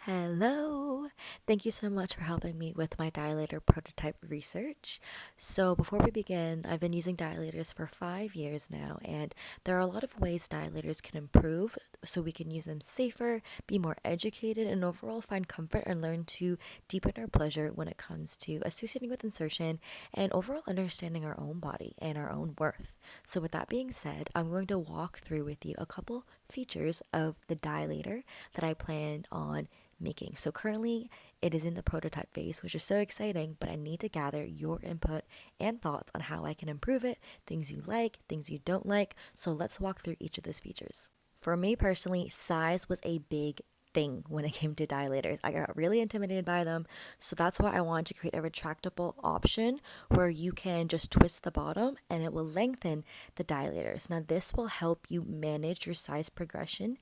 Hello! Thank you so much for helping me with my dilator prototype research. So, before we begin, I've been using dilators for 5 years now, and there are a lot of ways dilators can improve so we can use them safer, be more educated, and overall find comfort and learn to deepen our pleasure when it comes to associating with insertion and overall understanding our own body and our own worth. So, with that being said, I'm going to walk through with you a couple features of the dilator that I plan on making. So currently it is in the prototype phase, which is so exciting, but I need to gather your input and thoughts on how I can improve it, things you like, things you don't like. So let's walk through each of those features. For me personally, size was a big thing when it came to dilators. I got really intimidated by them, so that's why I wanted to create a retractable option where you can just twist the bottom and it will lengthen the dilators. Now this will help you manage your size progression,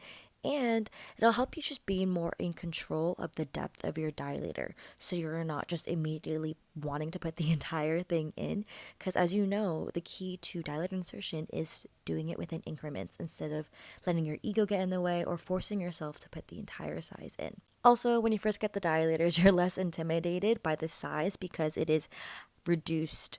and it'll help you just be more in control of the depth of your dilator, so you're not just immediately wanting to put the entire thing in, because as you know, the key to dilator insertion is doing it within increments instead of letting your ego get in the way or forcing yourself to put the entire size in. Also, when you first get the dilators, you're less intimidated by the size because it is reduced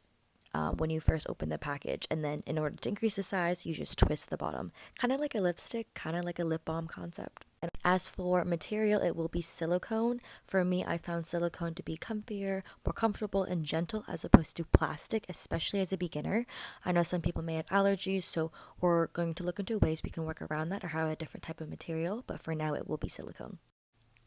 when you first open the package, and then in order to increase the size, you just twist the bottom, kind of like a lipstick, kind of like a lip balm concept. And as for material, it will be silicone. For me, I found silicone to be comfier, more comfortable, and gentle as opposed to plastic, especially as a beginner. I know some people may have allergies, so we're going to look into ways we can work around that or have a different type of material, but for now it will be silicone.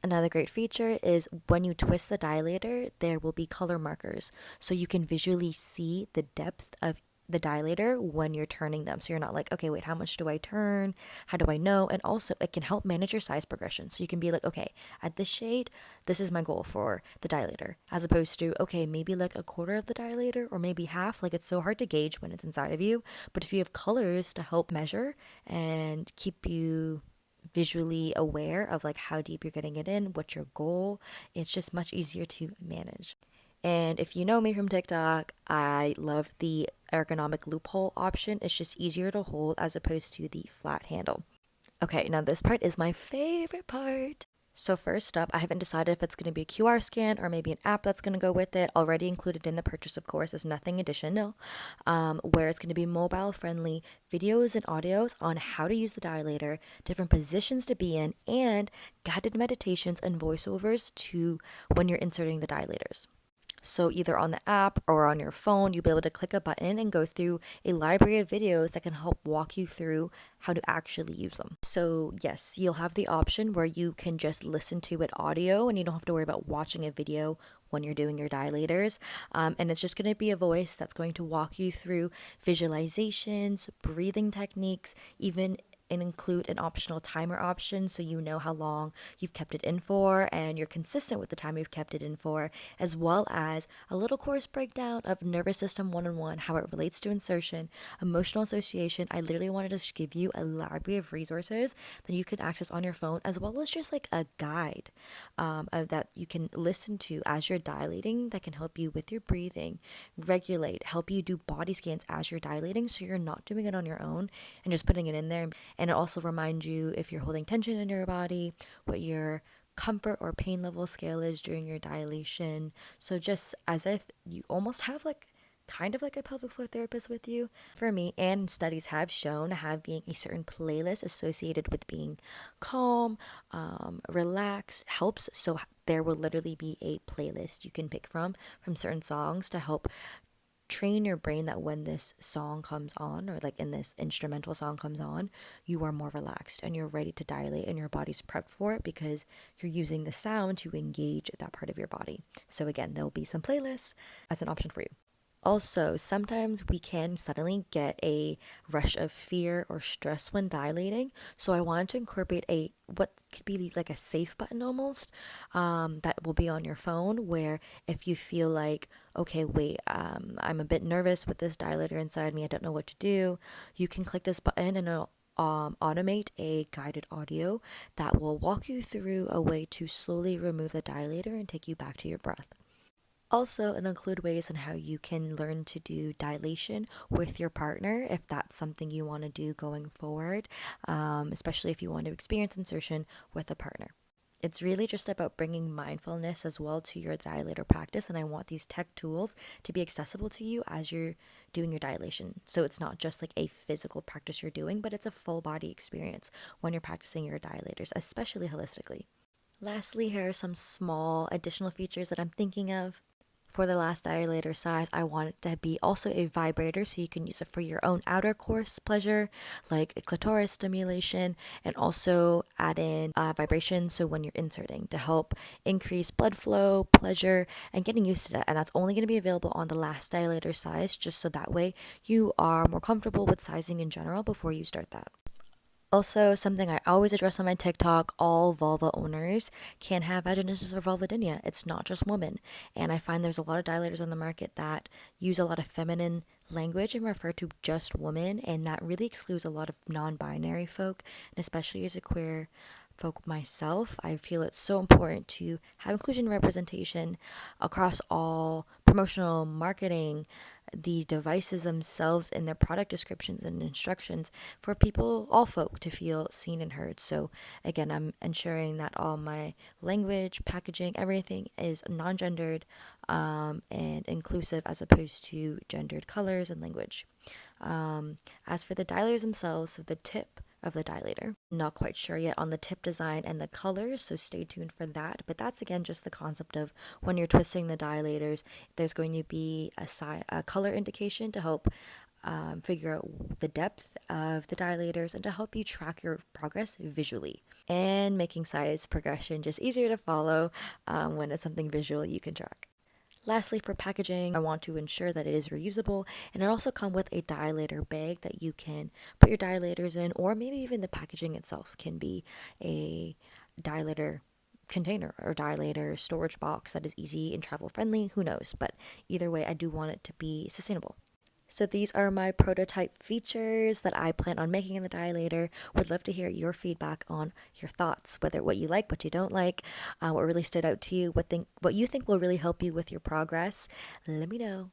Another great feature is when you twist the dilator, there will be color markers. So you can visually see the depth of the dilator when you're turning them. So you're not like, okay, wait, how much do I turn? How do I know? And also, it can help manage your size progression. So you can be like, okay, at this shade, this is my goal for the dilator. As opposed to, okay, maybe like a quarter of the dilator or maybe half. Like, it's so hard to gauge when it's inside of you. But if you have colors to help measure and keep you visually aware of like how deep you're getting it in, what's your goal, it's just much easier to manage. And if you know me from TikTok, I love the ergonomic loophole option. It's just easier to hold as opposed to the flat handle. Okay, now this part is my favorite part. So first up, I haven't decided if it's going to be a QR scan or maybe an app that's going to go with it. Already included in the purchase, of course, is nothing additional, where it's going to be mobile friendly videos and audios on how to use the dilator, different positions to be in, and guided meditations and voiceovers to when you're inserting the dilators. So, either on the app or on your phone, you'll be able to click a button and go through a library of videos that can help walk you through how to actually use them. So, yes, you'll have the option where you can just listen to it audio and you don't have to worry about watching a video when you're doing your dilators. And it's just going to be a voice that's going to walk you through visualizations, breathing techniques, even and include an optional timer option so you know how long you've kept it in for and you're consistent with the time you've kept it in for, as well as a little course breakdown of nervous system 101, how it relates to insertion, emotional association. I literally wanted to give you a library of resources that you can access on your phone, as well as just like a guide that you can listen to as you're dilating that can help you with your breathing, regulate, help you do body scans as you're dilating so you're not doing it on your own and just putting it in there. And it also reminds you if you're holding tension in your body, what your comfort or pain level scale is during your dilation. So just as if you almost have like kind of like a pelvic floor therapist with you. For me, and studies have shown having a certain playlist associated with being calm, relaxed helps. So there will literally be a playlist you can pick from certain songs to help train your brain that when this song comes on, or like in this instrumental song comes on, you are more relaxed and you're ready to dilate and your body's prepped for it because you're using the sound to engage that part of your body. So again, there'll be some playlists as an option for you. Also, sometimes we can suddenly get a rush of fear or stress when dilating. So I wanted to incorporate a what could be like a safe button almost, that will be on your phone, where if you feel like, okay, wait, I'm a bit nervous with this dilator inside me, I don't know what to do, you can click this button and it'll automate a guided audio that will walk you through a way to slowly remove the dilator and take you back to your breath. Also, it'll include ways on how you can learn to do dilation with your partner if that's something you want to do going forward, especially if you want to experience insertion with a partner. It's really just about bringing mindfulness as well to your dilator practice. And I want these tech tools to be accessible to you as you're doing your dilation. So it's not just like a physical practice you're doing, but it's a full body experience when you're practicing your dilators, especially holistically. Lastly, here are some small additional features that I'm thinking of. For the last dilator size, I want it to be also a vibrator so you can use it for your own outer course pleasure, like clitoris stimulation, and also add in vibration so when you're inserting to help increase blood flow, pleasure, and getting used to that. And that's only going to be available on the last dilator size, just so that way you are more comfortable with sizing in general before you start that. Also, something I always address on my TikTok, all vulva owners can have vaginismus or vulvodynia. It's not just women. And I find there's a lot of dilators on the market that use a lot of feminine language and refer to just women, and that really excludes a lot of non-binary folk, and especially as a queer folk myself, I feel it's so important to have inclusion and representation across all promotional marketing, the devices themselves and their product descriptions and instructions for people, all folk, to feel seen and heard. So again, I'm ensuring that all my language, packaging, everything is non-gendered and inclusive as opposed to gendered colors and language. As for the dilators themselves, so the tip of the dilator, not quite sure yet on the tip design and the colors, so stay tuned for that. But that's again just the concept of when you're twisting the dilators, there's going to be a color indication to help figure out the depth of the dilators and to help you track your progress visually. And making size progression just easier to follow when it's something visual you can track. Lastly, for packaging, I want to ensure that it is reusable, and it also comes with a dilator bag that you can put your dilators in, or maybe even the packaging itself can be a dilator container or dilator storage box that is easy and travel friendly. Who knows? But either way, I do want it to be sustainable. So these are my prototype features that I plan on making in the dilator. Would love to hear your feedback on your thoughts, whether what you like, what you don't like, what really stood out to you, what you think will really help you with your progress. Let me know.